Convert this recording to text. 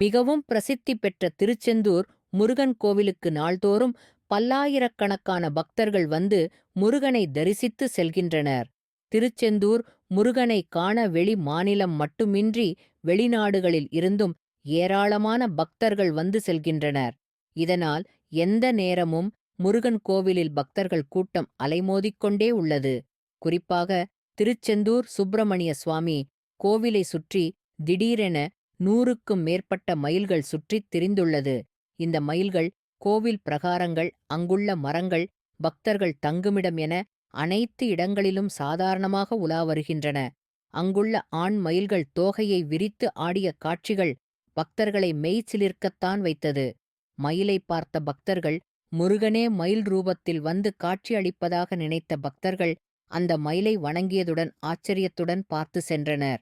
மிகவும் பிரசித்தி பெற்ற திருச்செந்தூர் முருகன் கோவிலுக்கு நாள்தோறும் பல்லாயிரக்கணக்கான பக்தர்கள் வந்து முருகனை தரிசித்து செல்கின்றனர். திருச்செந்தூர் முருகனை காண வெளி மாநிலம் மட்டுமின்றி வெளிநாடுகளில் இருந்தும் ஏராளமான பக்தர்கள் வந்து செல்கின்றனர். இதனால் எந்த நேரமும் முருகன் கோவிலில் பக்தர்கள் கூட்டம் அலைமோதிக்கொண்டே உள்ளது. குறிப்பாக திருச்செந்தூர் சுப்பிரமணிய சுவாமி கோவிலை சுற்றி திடீரென 100க்கும் மேற்பட்ட மயில்கள் சுற்றித் திரிந்துள்ளது. இந்த மயில்கள் கோவில் பிரகாரங்கள், அங்குள்ள மரங்கள், பக்தர்கள் தங்குமிடம் என அனைத்து இடங்களிலும் சாதாரணமாக உலா வருகின்றன. அங்குள்ள ஆண் மயில்கள் தோகையை விரித்து ஆடிய காட்சிகள் பக்தர்களை மெய்சிலிர்க்கத்தான் வைத்தது. மயிலை பார்த்த பக்தர்கள் முருகனே மயில் ரூபத்தில் வந்து காட்சி அளிப்பதாக நினைத்த பக்தர்கள் அந்த மயிலை வணங்கியதுடன் ஆச்சரியத்துடன் பார்த்து சென்றனர்.